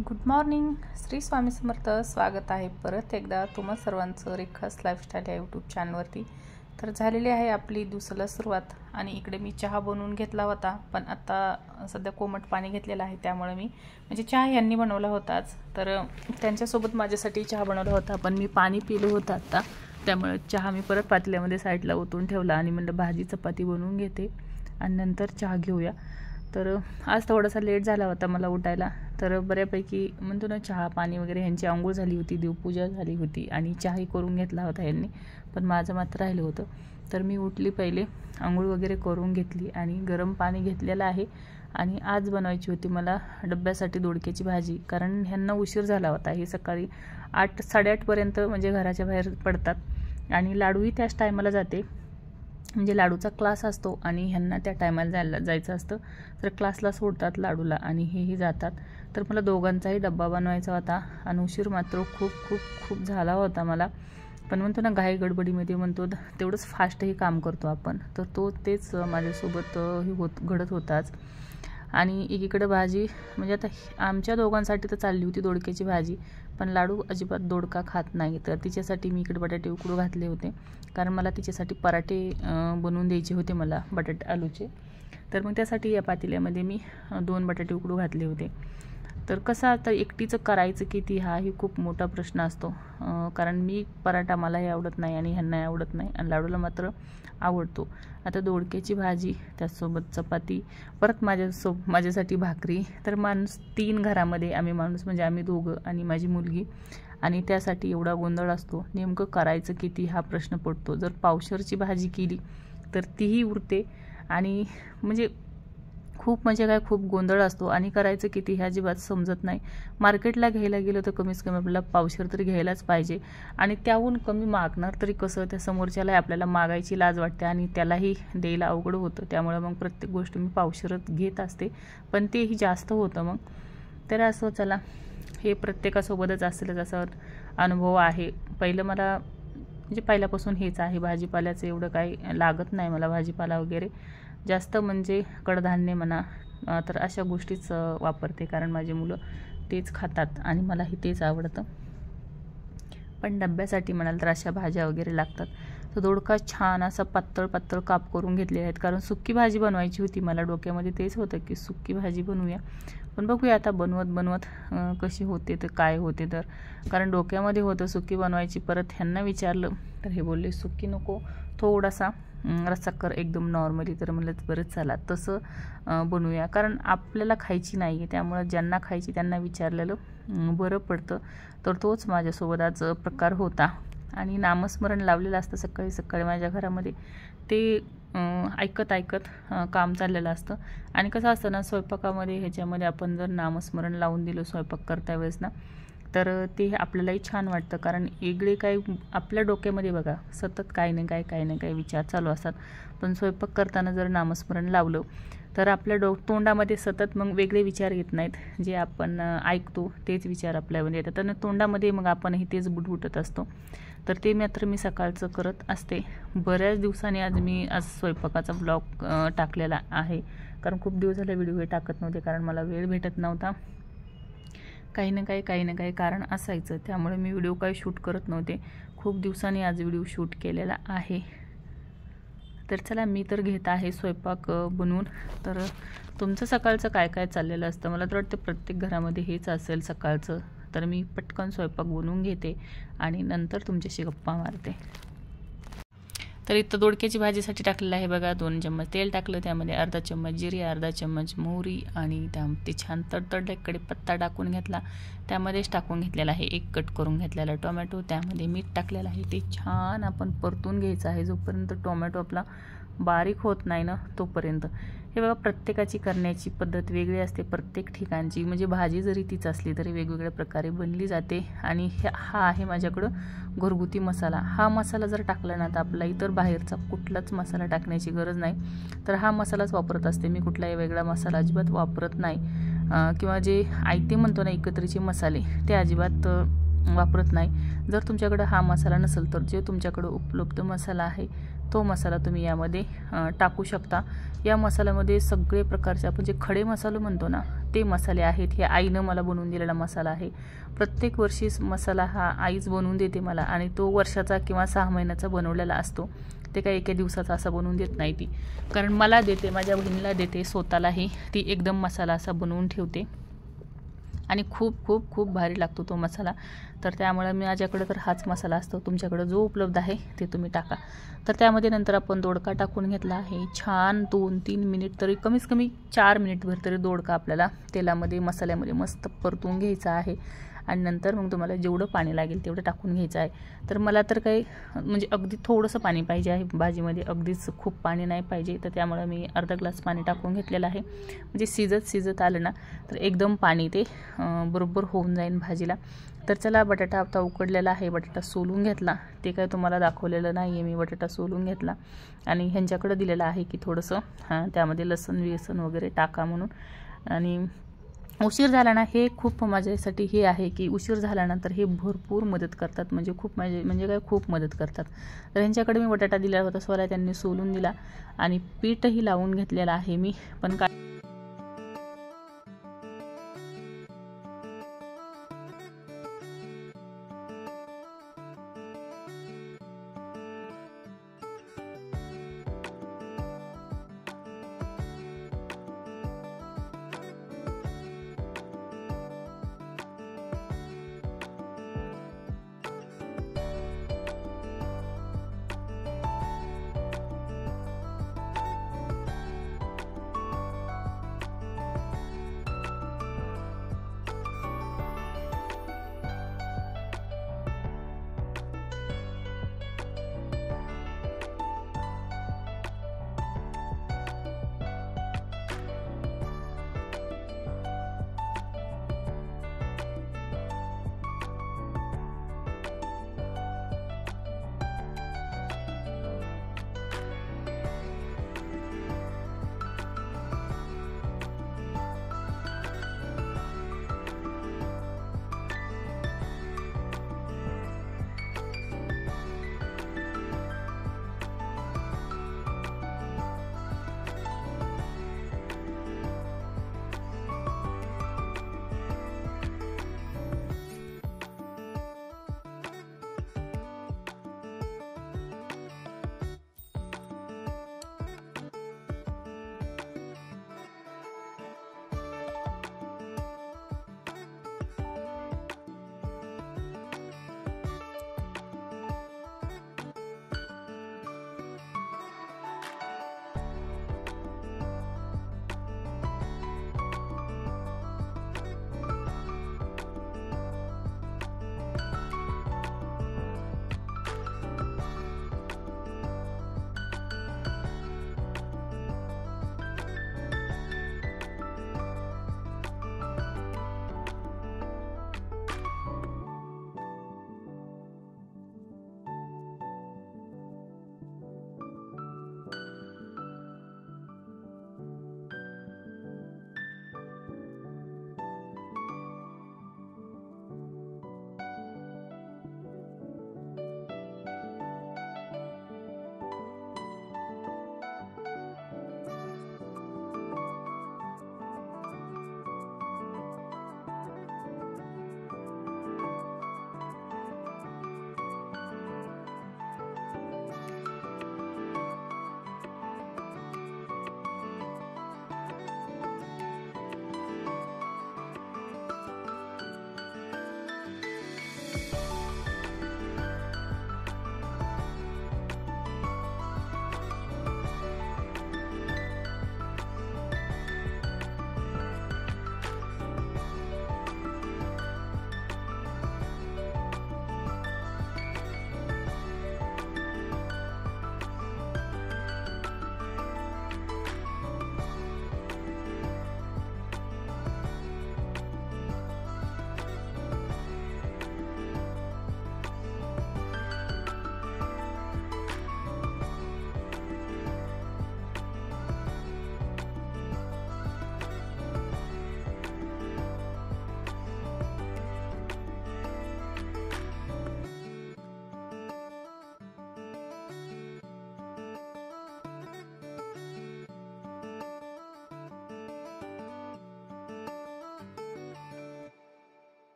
Good morning. Shri Swami Samarth. स्वागत आहे परत एकदा तुम्हा सर्वांचं रेखास लाईफस्टाईल या यूट्यूब चॅनलवरती. तर झालेली आहे आपली दिवसाला सुरुवात आणि इकडे मी चहा बनवून घेतला होता, पण आता सध्या कोमट पाणी घेतलेलं आहे, त्यामुळे मी म्हणजे चहा यांनी बनवला होताच, तर त्यांच्यासोबत माझ्यासाठी चहा बनवला होता, पण मी पाणी पिलं होतं आता, त्यामुळे चहा मी परत पातेल्यामध्ये साईडला ओतून ठेवला आणि म्हणलं भाजी चपाती बनवून घेते आणि नंतर चहा घेऊया. तर आज थोडासा लेट झाला होता मला उठायला, तर बऱ्यापैकी म्हणतो ना चहा पाणी वगैरे ह्यांची आंघोळ झाली होती, देवपूजा झाली होती आणि चहाही करून घेतला होता यांनी, पण माझं मात्र राहिलं होतं. तर मी उठली, पहिले आंघोळ वगैरे करून घेतली आणि गरम पाणी घेतलेलं आहे. आणि आज बनवायची होती मला डब्यासाठी दोडक्याची भाजी, कारण ह्यांना उशीर झाला होता. हे सकाळी 8-8:30पर्यंत म्हणजे घराच्या बाहेर पडतात आणि लाडूही त्याच टायमाला जाते, म्हणजे लाडूचा क्लास असतो आणि ह्यांना त्या टायमाला जायचं असतं, तर क्लासला सोडतात लाडूला आणि हेही जातात. तर मला दोघांचाही डब्बा बनवायचा होता आणि उशीर मात्र खूप खूप खूप झाला होता मला, पण म्हणतो ना घाई गडबडीमध्ये म्हणतो तेवढंच फास्टही काम करतो आपण, तर तेच माझ्यासोबत घडत होताच. आणि एकीकडे भाजी म्हणजे आता आमच्या दोघांसाठी तर चालली होती दोडक्याची भाजी, पण लाडू अजिबात दोडका खात नाही, तर तिच्यासाठी मी इकडे बटाटे उकडू घातले होते, कारण मला तिच्यासाठी पराठे बनवून द्यायचे होते मला बटाटे आलूचे. तर मग त्यासाठी या पातेल्यामध्ये मी 2 बटाटे उकडू घातले होते. तर कसं आता एकटीचं करायचं किती हाही खूप मोठा प्रश्न असतो, कारण मी पराठा मलाही आवडत नाही आणि ह्यांनाही आवडत नाही आणि लाडूला मात्र आवडतो. आता दोडक्याची भाजी, त्याचसोबत चपाती, परत माझ्यासाठी भाकरी. तर माणूस 3 घरामध्ये, आम्ही माणूस म्हणजे आम्ही दोघं आणि माझी मुलगी, आणि त्यासाठी एवढा गोंधळ असतो. नेमकं करायचं किती हा प्रश्न पडतो. जर पावशरची भाजी केली तर तीही उरते आणि म्हणजे खूप गोंधळ असतो आणि करायचं किती हे अजिबात समजत नाही. मार्केटला घ्यायला गेलं तर कमीत कमी आपल्याला पावशर तरी घ्यायलाच पाहिजे आणि त्याहून कमी मागणार तरी कसं, त्या समोरच्याला आपल्याला मागायची लाज वाटते आणि त्यालाही द्यायला अवघड होतं. त्यामुळे मग प्रत्येक गोष्ट मी पावशरच घेत असते, पण तेही जास्त होतं मग. तर असं चला, हे प्रत्येकासोबतच असेलच असा अनुभव आहे. पहिलं मला म्हणजे पहिल्यापासून हेच आहे, भाजीपाल्याचं एवढं काही लागत नाही मला, भाजीपाला वगैरे जास्त म्हणजे कडधान्य म्हणा, तर अशा गोष्टीच वापरते, कारण माझी मुलं तेच खातात आणि मलाही तेच आवडतं. पण डब्यासाठी म्हणाल तर अशा भाज्या वगैरे लागतात. तर दोडका छान असा पातळ काप करून घेतले आहेत, कारण सुक्की भाजी बनवायची होती. मला डोक्यामध्ये तेच होतं की सुक्की भाजी बनवूया, पण बघूया आता बनवत कशी होते तर काय होते. तर कारण डोक्यामध्ये होतं सुक्की बनवायची, परत ह्यांना विचारलं तर हे बोलले सुक्की नको, थोडासा रस्सा कर एकदम नॉर्मली. तर म्हणलं बरं चला तसं बनवूया, कारण आपल्याला खायची नाही आहे, त्यामुळं ज्यांना खायची त्यांना विचारलेलं बरं पडतं. तर तोच माझ्यासोबत आज प्रकार होता. आणि नामस्मरण लावलेलं असतं सकाळी सकाळी माझ्या घरामध्ये, ते ऐकत काम चाललेलं असतं. आणि कसं असतं ना, स्वयंपाकामध्ये ह्याच्यामध्ये आपण जर नामस्मरण लावून दिलं स्वयंपाक करता वेळेस ना, तर ते आपल्यालाही छान वाटतं, कारण वेगळे काही आपल्या डोक्यामध्ये बघा सतत काही ना काही विचार चालू असतात, पण स्वयंपाक करताना जर नामस्मरण लावलं तर आपल्या तोंडामध्ये सतत मग वेगळे विचार येत नाहीत. जे आपण ऐकतो तेच विचार आपल्यामध्ये येतात आणि तोंडामध्ये मग आपणही तेच बुटबुटत असतो. तर ते मात्र मी सकाळचं करत असते. बऱ्याच दिवसांनी आज स्वयंपाकाचा ब्लॉग टाकलेला आहे, कारण खूप दिवस झाले व्हिडिओ हे टाकत नव्हते, कारण मला वेळ भेटत नव्हता. काही ना काही कारण असायचं, त्यामुळे मी व्हिडिओ काही शूट करत नव्हते. खूप दिवसांनी आज व्हिडिओ शूट केलेला आहे. तर चला, मी तर घेत आहे स्वयंपाक बनवून. तर तुमचं सकाळचं काय चाललेलं असतं, मला तर वाटतं प्रत्येक घरामध्ये हेच असेल सकाळचं. तर मी पटकन स्वयंपाक बनवून घेते आणि नंतर तुमच्याशी गप्पा मारते. तर इथं दोडक्याची भाजीसाठी टाकलेलं आहे बघा, 2 चम्मच तेल टाकलं, त्यामध्ये अर्धा चम्मच जिरे, अर्धा चम्मच मोहरी आणि ते छान तडतडले, कढीपत्ता टाकून घेतला, त्यामध्येच टाकून घेतलेला आहे 1 कट करून घेतलेला टोमॅटो, त्यामध्ये मीठ टाकलेलं आहे. ते छान आपण परतून घ्यायचं आहे, जोपर्यंत टोमॅटो आपला बारीक होत नाही ना तोपर्यंत. हे बघा, प्रत्येकाची करण्याची पद्धत वेगळी असते, प्रत्येक ठिकाणची म्हणजे भाजी जरी तीच असली तरी वेगवेगळ्या प्रकारे बनली जाते. आणि हा आहे माझ्याकडं घरगुती मसाला. हा मसाला जर टाकला ना तर आपला इतर बाहेरचा कुठलाच मसाला टाकण्याची गरज नाही, तर हा मसालाच वापरत असते मी, कुठलाही वेगळा मसाला अजिबात वापरत नाही. किंवा जे आयते म्हणतो ना एकत्रीचे मसाले, ते अजिबात वापरत नाही. जर तुमच्याकडं हा मसाला नसेल तर जे तुमच्याकडं उपलब्ध मसाला आहे तो मसाला तुम्ही यामध्ये टाकू शकता। या मसाल्यामध्ये सगळे प्रकारचे आपण जे खडे मसाले म्हणतो ना ते मसाले आहेत। हे आईनं मला बनवून दिलेला मसाला आहे। प्रत्येक वर्षी मसाला हा आईच बनवून देते मला आणि तो वर्षाचा किंवा 6 महिन्याचा बनवलेला असतो। ते काही एका दिवसाचा असा बनवून देत नाही ती, कारण मला देते, माझ्या बहिणीला देते, स्वतःलाही ती एकदम मसाला असा बनवून ठेवते आणि खूप खूप खूप भारी लागतो तो मसाला। तर त्यामुळे माझ्याकडे तर हाच मसाला असतो। तुमच्याकडे जो उपलब्ध आहे ते तुम्ही टाका। तर त्यामध्ये नंतर आपण दोडका टाकून घेतला आहे। छान 2-3 मिनिट तरी, कमीत कमी 4 मिनिटभर तरी दोडका आपल्याला तेलामध्ये मसाल्यामध्ये मस्त परतून घ्यायचा आहे आणि नंतर मग तुम्हाला जेवढं पाणी लागेल तेवढं टाकून घ्यायचं आहे। तर मला तर काही म्हणजे अगदी थोडंसं पाणी पाहिजे आहे भाजीमध्ये, अगदीच खूप पाणी नाही पाहिजे। तर त्यामुळे मी अर्धा ग्लास पाणी टाकून घेतलेलं आहे। म्हणजे शिजत आलं ना तर एकदम पाणी ते बरोबर होऊन जाईल भाजीला। तर चला, बटाटा आता उकडलेला आहे, बटाटा सोलून घेतला। ते काय तुम्हाला दाखवलेलं नाही आहे मी, बटाटा सोलून घेतला आणि ह्यांच्याकडे दिलेलं आहे की थोडंसं त्यामध्ये लसूण वगैरे टाका म्हणून। आणि उशीर झाला ना, हे खूप माझ्यासाठी हे आहे की उशीर झाल्यानंतर हे भरपूर मदत करतात, म्हणजे खूप म्हणजे काय खूप मदत करतात। तर ह्यांच्याकडे मी बटाटा दिला होता स्वरा, त्यांनी सोलून दिला आणि पीठही लावून घेतलेलं आहे मी। पण काय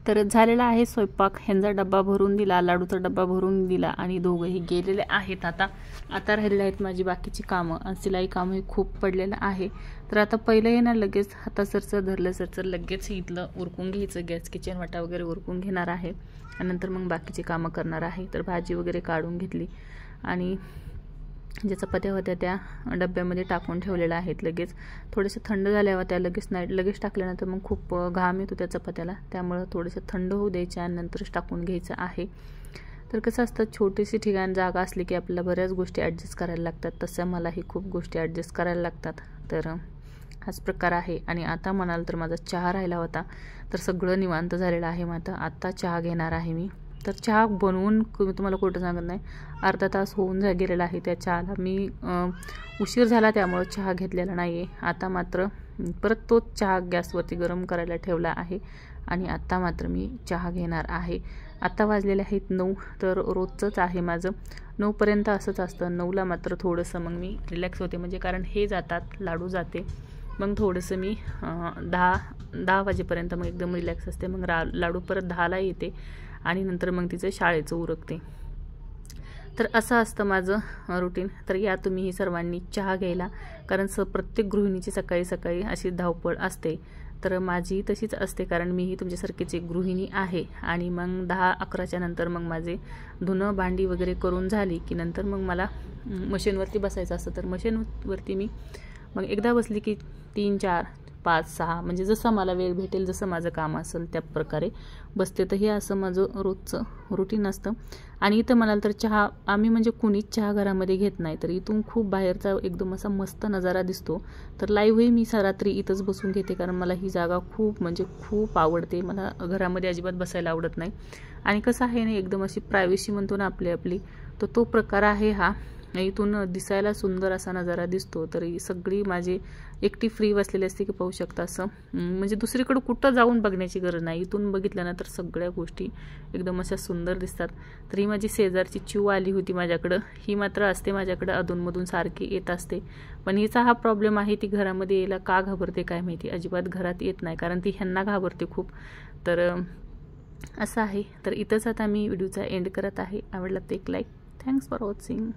तर झालेला आहे स्वयंपाक. ह्यांचा डब्बा भरून दिला, लाडूचा डब्बा भरून दिला आणि दोघंही गेलेले आहेत. आता राहिलेले आहेत माझी बाकीची कामं आणि सिलाई कामही खूप पडलेलं आहे. तर आता पहिलं आहे ना लगेच हातासरचं धरलं सरचं लगेच इथलं उरकून घ्यायचं, गॅस किचन वाटा वगैरे उरकून घेणार आहे आणि नंतर मग बाकीची कामं करणार आहे. तर भाजी वगैरे काढून घेतली आणि ज्या चपात्या होत्या त्या डब्यामध्ये टाकून ठेवलेल्या आहेत. लगेच थोडेसे थंड झाल्या होत्या, लगेच टाकल्यानंतर मग खूप घाम येतो त्या चपात्याला, त्यामुळं थोडेसे थंड होऊ द्यायचे आणि नंतरच टाकून घ्यायचं आहे. तर कसं असतं, छोटीशी ठिकाण जागा असली की आपल्याला बऱ्याच गोष्टी ॲडजस्ट करायला लागतात. तसं मलाही खूप गोष्टी ॲडजस्ट करायला लागतात. तर हाच प्रकार आहे. आणि आता म्हणाल तर माझा चहा राहिला होता, तर सगळं निवांत झालेलं आहे. मग आता चहा घेणार आहे मी. तर चहा बनवून तुम्हाला खोटं सांगत नाही, अर्धा तास होऊन गेलेला आहे त्या चहाला. मी उशीर झाला त्यामुळं चहा घेतलेला नाही आहे. आता मात्र परत तोच चहा गॅसवरती गरम करायला ठेवला आहे आणि आता मात्र मी चहा घेणार आहे. आता वाजलेले आहेत 9. तर रोजचंच आहे माझं 9पर्यंत असंच असतं. 9ला मात्र थोडंसं मग मी रिलॅक्स होते, म्हणजे कारण हे जातात, लाडू जाते, मग थोडंसं मी 10 वाजेपर्यंत मग एकदम रिलॅक्स असते. मग लाडू परत 10ला येते आणि नंतर मग तिचं शाळेचं उरकते. तर असं असतं माझं रुटीन. तर या तुम्हीही सर्वांनी चहा घ्यायला, कारण प्रत्येक गृहिणीची सकाळी सकाळी अशी धावपळ असते. तर माझी तशीच असते, कारण मीही तुमच्यासारखीच एक गृहिणी आहे. आणि मग 10-11च्या नंतर मग माझे धुणं भांडी वगैरे करून झाली की नंतर मग मला मशीनवरती बसायचं असतं. तर मशीनवरती मी मग एकदा बसली की 3, 4, 5, 6 म्हणजे जसं मला वेळ भेटेल, जसं माझं काम असेल त्या प्रकारे बसते. तर हे असं माझं रोजचं रुटीन असतं. आणि इथं म्हणाल तर चहा आम्ही म्हणजे कुणीच चहा घरामध्ये घेत नाही. तर इथून खूप बाहेरचा एकदम असा मस्त नजारा दिसतो. तर लाईव्हही मी रात्री इथंच बसून घेते, कारण मला ही जागा खूप म्हणजे खूप आवडते. मला घरामध्ये अजिबात बसायला आवडत नाही. आणि कसं आहे ना, एकदम अशी प्रायव्हसी म्हणतो ना आपली, तर तो प्रकार आहे हा. इथून दिसायला सुंदर असा नजारा दिसतो. तर सगळी माझी एकटी फ्री बसलेली असते की पाहू शकता असं, म्हणजे दुसरीकडे कुठं जाऊन बघण्याची गरज नाही. इथून बघितलं ना तर सगळ्या गोष्टी एकदम अशा सुंदर दिसतात. तर ही माझी शेजारची चिऊ आली होती माझ्याकडं. ही मात्र असते माझ्याकडं अधूनमधून सारखी येत असते. पण हिचा हा प्रॉब्लेम आहे, ती घरामध्ये यायला का घाबरते काय माहिती, अजिबात घरात येत नाही, कारण ती ह्यांना घाबरते खूप. तर असं आहे. तर इथंच आता मी व्हिडिओचा एंड करत आहे. आवडला तर एक लाईक. Thanks for watching.